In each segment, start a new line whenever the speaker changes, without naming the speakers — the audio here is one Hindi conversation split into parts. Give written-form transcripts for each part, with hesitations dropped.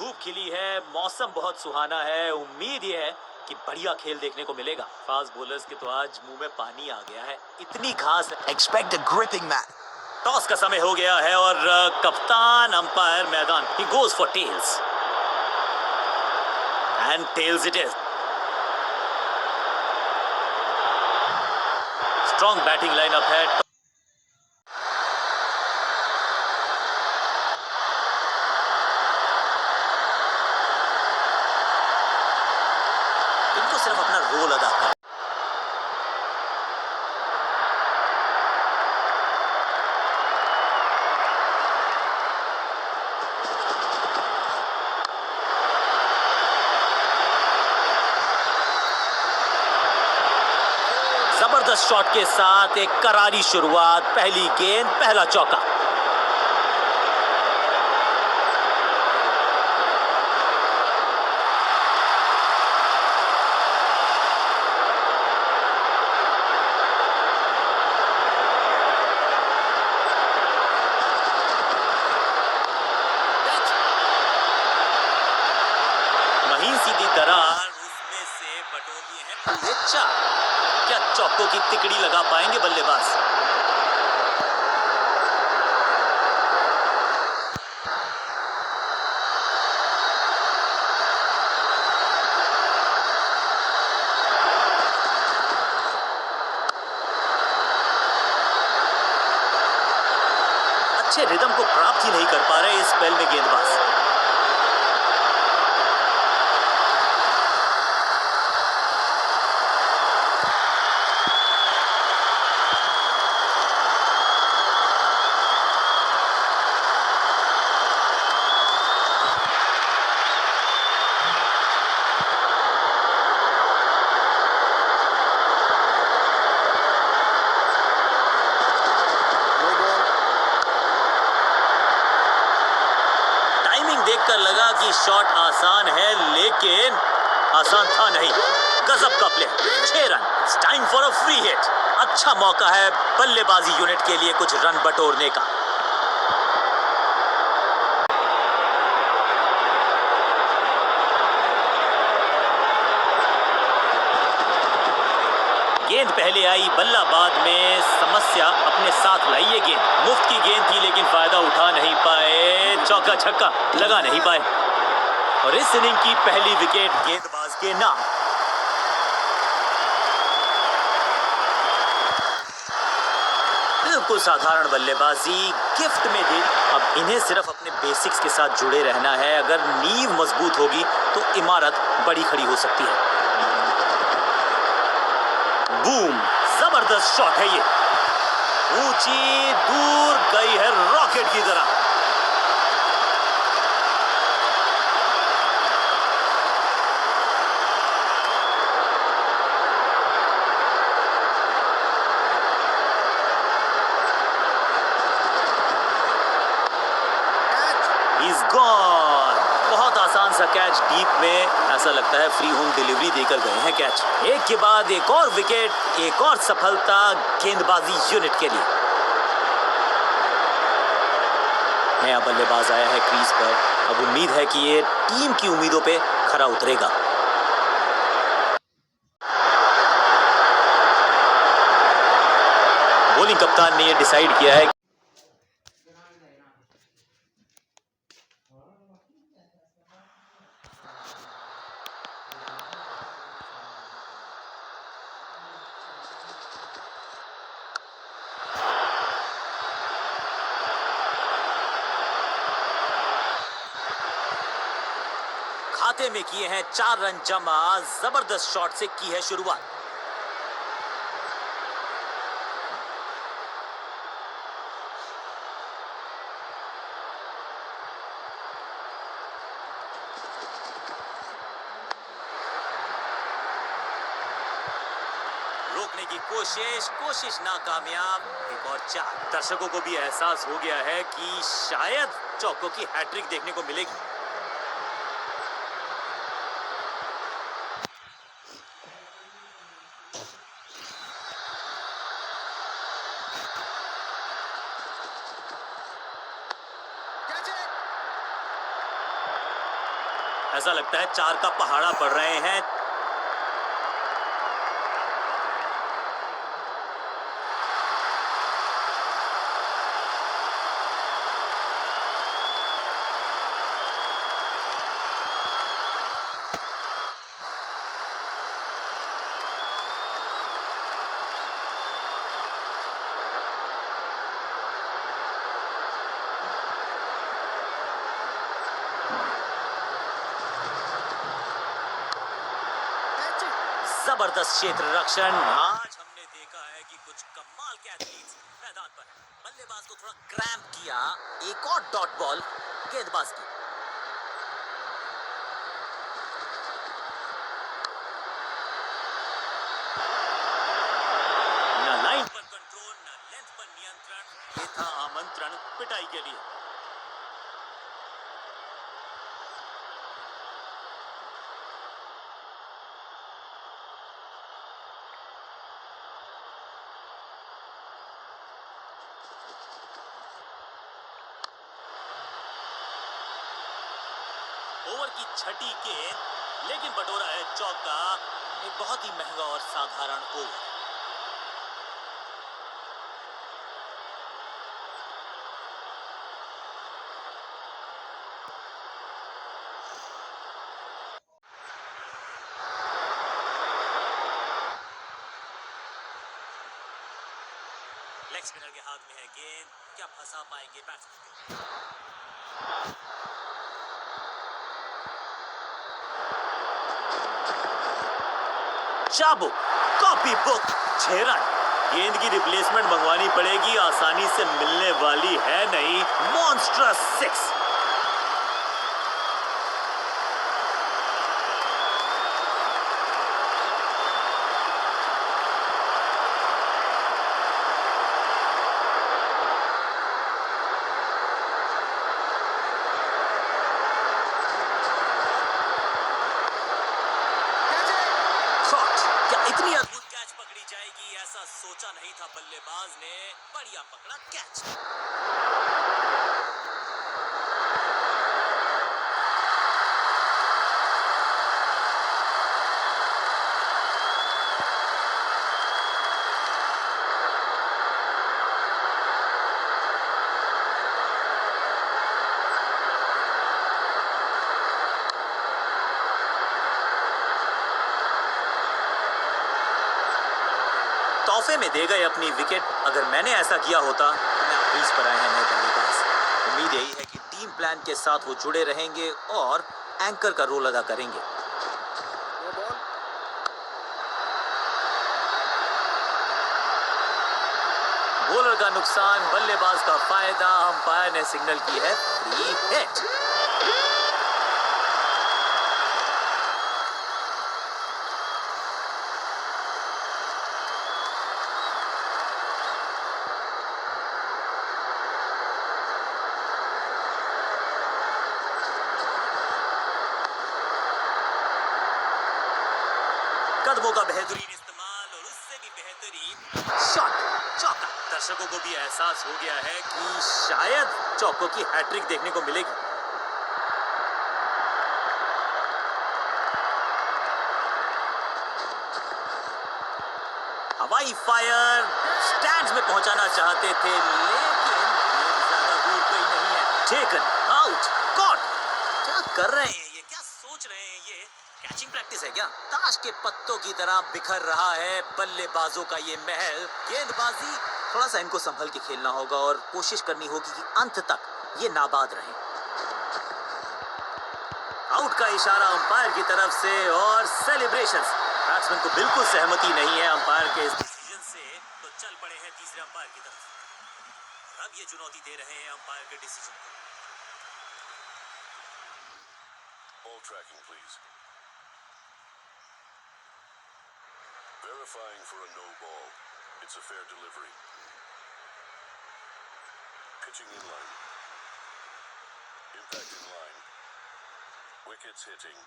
धूप खिली है, मौसम बहुत सुहाना है। उम्मीद ये है कि बढ़िया खेल देखने को मिलेगा। फास्ट बॉलर्स के तो आज मुंह में पानी आ गया है, इतनी घास।
Expect a gripping match.
Toss का समय हो गया है और कप्तान अंपायर मैदान। ही goes for tails and tails it is. Strong batting lineup है। इनको सिर्फ अपना रोल अदा करना। जबरदस्त शॉट के साथ एक करारी शुरुआत। पहली गेंद, पहला चौका। महीन सीधी दरार, उसमें से बटोर दिए हैं पूरे चार। क्या चौकों की तिकड़ी लगा पाएंगे बल्लेबाज? अच्छे रिदम को प्राप्त ही नहीं कर पा रहे इस स्पेल में गेंदबाज। देखकर लगा कि शॉट आसान है, लेकिन आसान था नहीं। गजब का play, 6 run. Time for a free hit. अच्छा मौका है बल्लेबाजी यूनिट के लिए कुछ रन बटोरने का। गेंद पहले आई, बल्ला बाद में। समस्या अपने साथ लाई ये गेंद। मुफ्त की गेंद थी, लेकिन फायदा उठा नहीं पाए। चौका छक्का लगा नहीं पाए और इस इनिंग की पहली विकेट गेंदबाज के नाम। बिल्कुल साधारण बल्लेबाजी गिफ्ट में दी। अब इन्हें सिर्फ अपने बेसिक्स के साथ जुड़े रहना है। अगर नींव मजबूत होगी तो इमारत बड़ी खड़ी हो सकती है। बूम, जबरदस्त शॉट है ये। ऊंची दूर गई है रॉकेट की तरह। He's gone. बहुत आसान सा कैच डीप में। ऐसा लगता है फ्री होम डिलीवरी देकर गए हैं कैच। एक के बाद एक और विकेट, एक और सफलता गेंदबाजी यूनिट के लिए। नया बल्लेबाज आया है क्रीज पर। अब उम्मीद है कि ये टीम की उम्मीदों पे खरा उतरेगा। बॉलिंग कप्तान ने ये डिसाइड किया है खाते में किए हैं 4 रन जमा। जबरदस्त शॉट से की है शुरुआत। रोकने की कोशिश नाकामयाब। एक और 4। दर्शकों को भी एहसास हो गया है कि शायद चौकों की हैट्रिक देखने को मिलेगी। ऐसा लगता है 4 का पहाड़ा पड़ रहे हैं। जबरदस्त क्षेत्र रक्षण। आज हमने देखा है कि कुछ कमाल के एथलीट्स मैदान पर हैं। बल्लेबाज को थोड़ा क्रैम्प किया, एक और डॉट बॉल गेंदबाज की। न लाइन पर कंट्रोल, न लेंथ पर नियंत्रण। ये था आमंत्रण पिटाई के लिए। ओवर की छठी गेंद, लेकिन बटोरा है चौका। एक बहुत ही महंगा और साधारण ओवर। लेग स्पिनर के हाथ में है गेंद, क्या फंसा पाएंगे बैट्समैन को? चाबुक, कॉपी बुक, 6 रन। गेंद की रिप्लेसमेंट मंगवानी पड़ेगी, आसानी से मिलने वाली है नहीं। मॉन्स्ट्रस 6। इतनी अद्भुत कैच पकड़ी जाएगी ऐसा सोचा नहीं था बल्लेबाज ने। बढ़िया पकड़ा कैच। तोहफे में दे गए अपनी विकेट। अगर मैंने ऐसा किया होता तो मैं क्रीज पर आए हैं नए बल्लेबाज। उम्मीद यही है कि टीम प्लान के साथ वो जुड़े रहेंगे और एंकर का रोल अदा करेंगे। बॉलर का नुकसान, बल्लेबाज का फायदा। अंपायर ने सिग्नल की है फ्री हिट। कदमों का बेहतरीन इस्तेमाल और उससे भी बेहतरीन शॉट, चौका। दर्शकों को भी एहसास हो गया है कि शायद चौकों की हैट्रिक देखने को मिलेगी। हवाई फायर, स्टैंड्स में पहुंचाना चाहते थे, लेकिन ज्यादा दूर कोई नहीं है। Taken, out, caught. क्या कर रहे हैं ये, क्या सोच रहे हैं ये? कैचिंग प्रैक्टिस है क्या? ताश के पत्तों की तरह बिखर रहा है बल्लेबाजों का ये महल। गेंदबाजी थोड़ा सा इनको संभल के खेलना होगा और कोशिश करनी होगी कि अंत तक ये नाबाद रहे। आउट का इशारा अंपायर की तरफ से और सेलिब्रेशंस। बैट्समैन को बिल्कुल सहमति नहीं है अंपायर के इस डिसीजन से, तो चल पड़े हैं तीसरे अंपायर की तरफ। अब ये चुनौती दे रहे हैं अंपायर के डिसीजन को।
Ball tracking, please. Verifying for a no ball. It's a fair delivery. Pitching in line. Impact in line. Wickets hitting.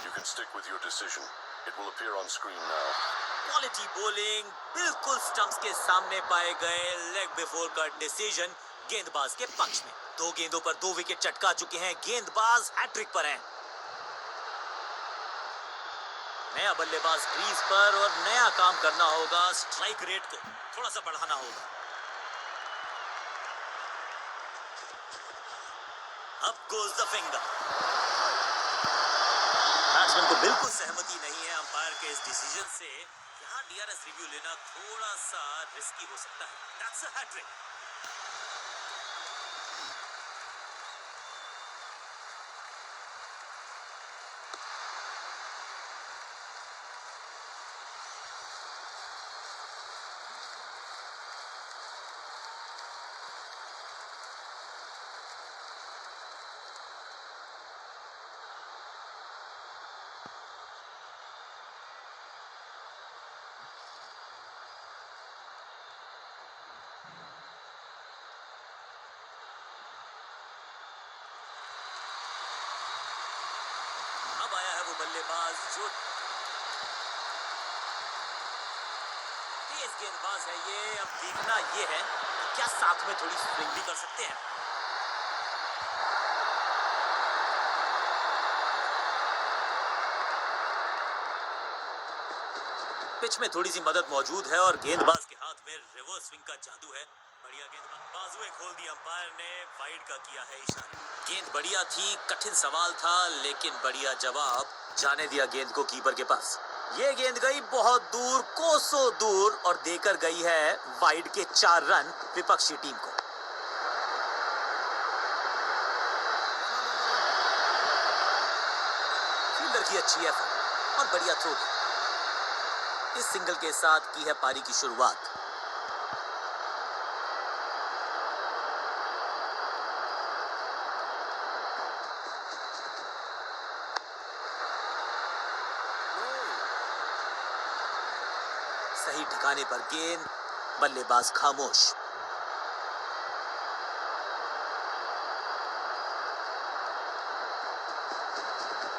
You can stick with your decision. It will appear on screen now.
Quality bowling, बिल्कुल स्टंप्स के सामने पाए गए लेग बिफोर का डिसीजन गेंदबाज के पक्ष में। 2 गेंदों पर 2 विकेट चटका चुके हैं, गेंदबाज हैट्रिक पर हैं। नया बल्लेबाज क्रीज पर और नया काम करना होगा, स्ट्राइक रेट को थोड़ा सा बढ़ाना होगा। अब गोज द फिंगर। बैट्समैन को बिल्कुल सहमति नहीं है अंपायर के इस डिसीजन से। यहाँ डीआरएस रिव्यू लेना थोड़ा सा रिस्की हो सकता है। That's a hat trick. अब आया है वो बल्लेबाज जो तेज गेंदबाज है ये। अब देखना ये है कि क्या साथ में थोड़ी स्विंग भी कर सकते हैं। पिच में थोड़ी सी मदद मौजूद है और गेंदबाज के हाथ में रिवर्स स्विंग का जादू है। बढ़िया गेंदबाज, बाजुएं खोल दी अंपायर ने, वाइड का किया है इशारा। गेंद बढ़िया थी, कठिन सवाल था, लेकिन बढ़िया जवाब। जाने दिया गेंद को कीपर के पास। ये गेंद गई बहुत दूर, कोसों दूर, और देकर गई है वाइड के 4 रन विपक्षी टीम को। फील्डर की अच्छी एफर्ट और बढ़िया थ्रो। इस सिंगल के साथ की है पारी की शुरुआत। सही ठिकाने पर गेंद, बल्लेबाज खामोश।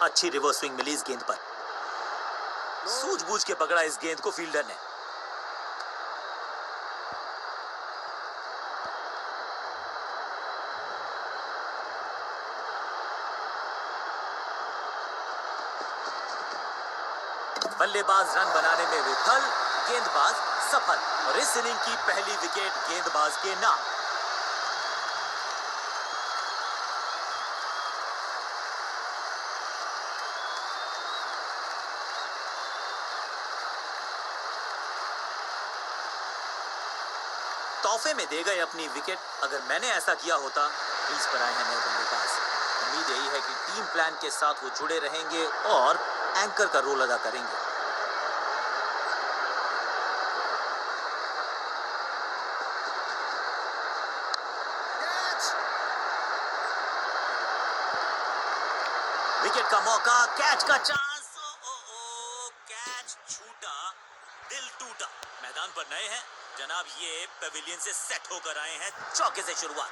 अच्छी रिवर्स स्विंग मिली इस गेंद पर। सूझबूझ के पकड़ा इस गेंद को फील्डर ने। बल्लेबाज रन बनाने में विफल, गेंदबाज सफल, और इस इनिंग की पहली विकेट गेंदबाज के नाम। तोहफे में दे गए अपनी विकेट। अगर मैंने ऐसा किया होता। क्रीज पर आए हैं नए बल्लेबाज। उम्मीद यही है कि टीम प्लान के साथ वो जुड़े रहेंगे और एंकर का रोल अदा करेंगे। विकेट का मौका, कैच का चांस। कैच छूटा, दिल टूटा। मैदान पर नए हैं जनाब, ये पेविलियन से सेट होकर आए हैं। चौके से शुरुआत।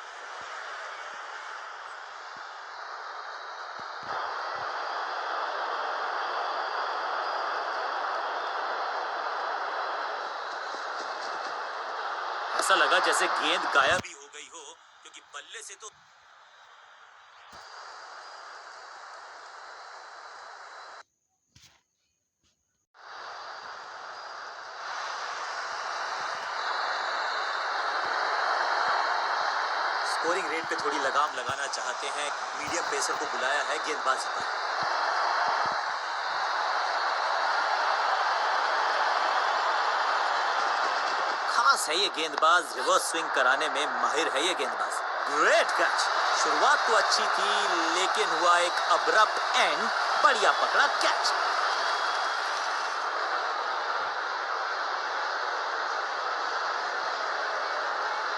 ऐसा लगा जैसे गेंद गायब ही हो गई हो, क्योंकि बल्ले से तो स्कोरिंग रेट पे थोड़ी लगाम लगाना चाहते हैं। मीडियम पेसर को बुलाया है गेंदबाजी पर। खास है ये गेंदबाज, रिवर्स स्विंग कराने में माहिर है ये गेंदबाज। Great catch. शुरुआत तो अच्छी थी, लेकिन हुआ एक अब्रप्ट एंड। बढ़िया पकड़ा कैच।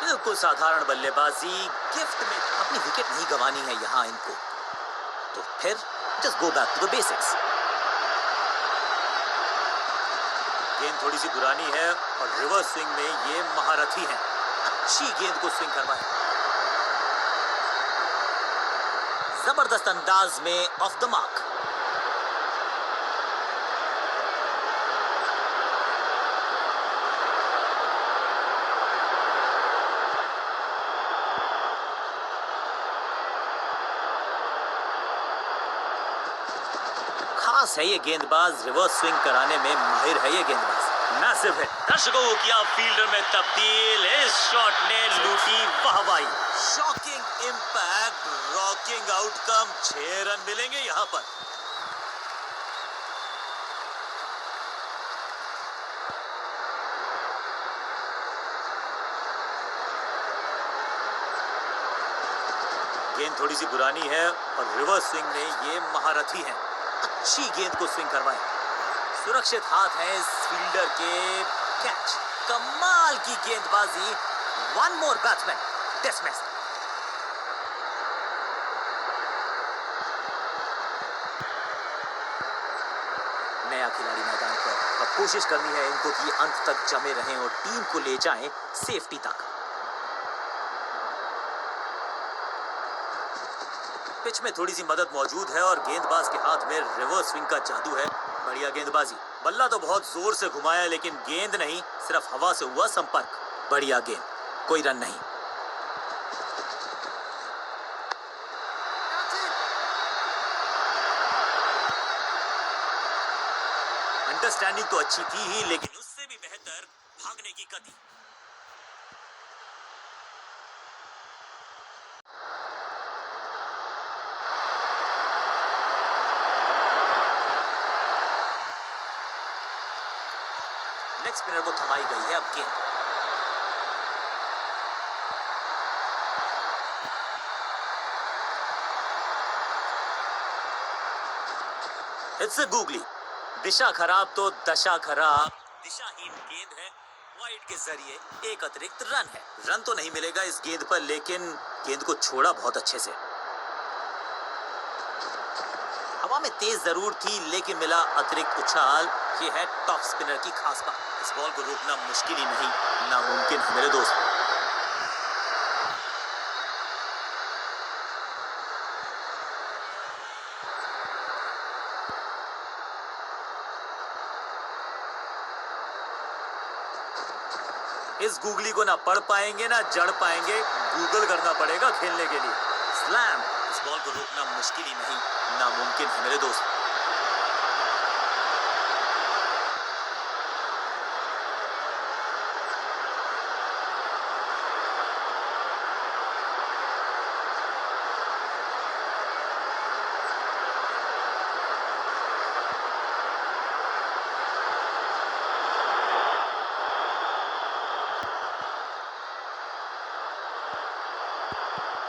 बिल्कुल साधारण बल्लेबाजी। गिफ्ट में अपनी विकेट नहीं गंवानी है यहाँ इनको, तो फिर just go back to the basics. गेंद थोड़ी सी पुरानी है और रिवर्स स्विंग में ये महारथी हैं। अच्छी गेंद को स्विंग करवाए, जबरदस्त अंदाज में ऑफ द मार्क। खास है ये गेंदबाज, रिवर्स स्विंग कराने में माहिर है ये गेंदबाज। मैसिव हिट, दर्शकों को किया फील्डर में तब्दील, इस शॉट ने लूटी वाहवाही। Shocking impact, rocking outcome, 6 run मिलेंगे यहाँ पर। गेंद थोड़ी सी पुरानी है और रिवर्स स्विंग में ये महारथी हैं, अच्छी गेंद को स्विंग करवाएं। सुरक्षित हाथ है इस फील्डर के, कैच, कमाल की गेंदबाजी। One more batsman dismissed. नया खिलाड़ी मैदान पर, अब कोशिश करनी है इनको कि अंत तक जमे रहें और टीम को ले जाएं सेफ्टी तक। पिच में थोड़ी सी मदद मौजूद है और गेंदबाज के हाथ में रिवर्स स्विंग का जादू है। बढ़िया गेंदबाजी, बल्ला तो बहुत जोर से घुमाया लेकिन गेंद नहीं, सिर्फ हवा से हुआ संपर्क। बढ़िया गेंद, कोई रन नहीं। अंडरस्टैंडिंग तो अच्छी थी ही, लेकिन उससे भी बेहतर भागने की गति। लेग स्पिनर को थमाई गई है अब गेंद। It's a googly. दिशा खराब तो दशा खराब। दिशाहीन गेंद है, वाइड के जरिए एक अतिरिक्त रन है। रन तो नहीं मिलेगा इस गेंद पर, लेकिन गेंद को छोड़ा बहुत अच्छे से। हवा में तेज जरूर थी लेकिन मिला अतिरिक्त उछाल। ये है टॉप स्पिनर की खास बात। इस बॉल को रोकना मुश्किल ही नहीं, नामुमकिन है मेरे दोस्त। इस गूगली को ना पढ़ पाएंगे ना जड़ पाएंगे, गूगल करना पड़ेगा खेलने के लिए। स्लैम। इस बॉल को रोकना मुश्किल ही नहीं, नामुमकिन है मेरे दोस्त।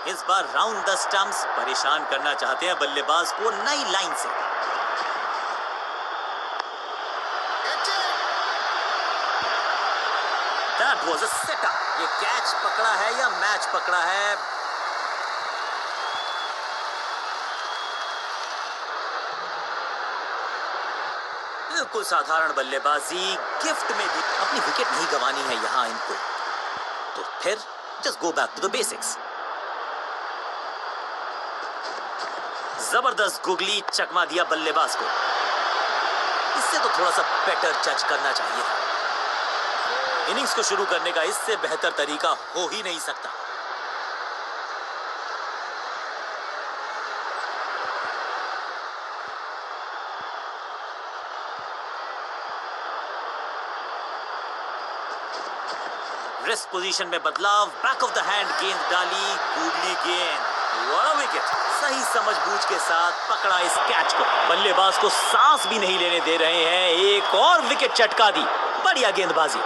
इस बार राउंड द स्टंप्स, परेशान करना चाहते हैं बल्लेबाज को नई लाइन से। That was a setup. ये कैच पकड़ा है या मैच पकड़ा है? बिल्कुल साधारण बल्लेबाजी, गिफ्ट में भी। अपनी विकेट नहीं गंवानी है यहाँ इनको, तो फिर just go back to the basics. जबरदस्त गुगली, चकमा दिया बल्लेबाज को। इससे तो थोड़ा सा बेटर जज करना चाहिए था। इनिंग्स को शुरू करने का इससे बेहतर तरीका हो ही नहीं सकता। रेस्ट पोजीशन में बदलाव, बैक ऑफ द हैंड गेंद डाली, गूगली गेंद, व्हाट अ विकेट। सही समझबूझ के साथ पकड़ा इस कैच को। बल्लेबाज को सांस भी नहीं लेने दे रहे हैं, एक और विकेट चटका दी। बढ़िया गेंदबाजी।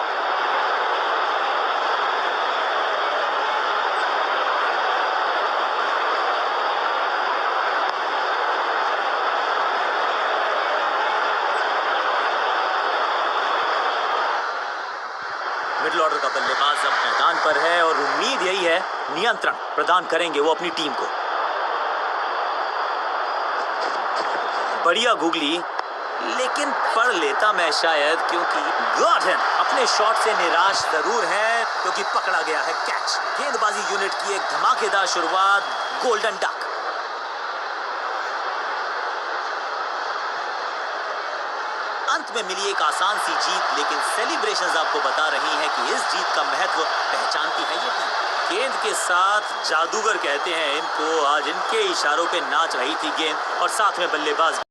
मिडिल ऑर्डर का बल्लेबाज अब मैदान पर है और उम्मीद यही है नियंत्रण प्रदान करेंगे वो अपनी टीम को। बढ़िया गूगली, लेकिन पढ़ लेता मैं शायद, क्योंकि गॉट हिम। अपने शॉट से निराश जरूर है क्योंकि पकड़ा गया है कैच। गेंदबाजी यूनिट की एक धमाकेदार शुरुआत, गोल्डन डक। अंत में मिली एक आसान सी जीत, लेकिन सेलिब्रेशंस आपको बता रही हैं कि इस जीत का महत्व पहचानती है ये टीम। गेंद के साथ जादूगर कहते हैं इनको, आज इनके इशारों पे नाच रही थी गेंद और साथ में बल्लेबाज।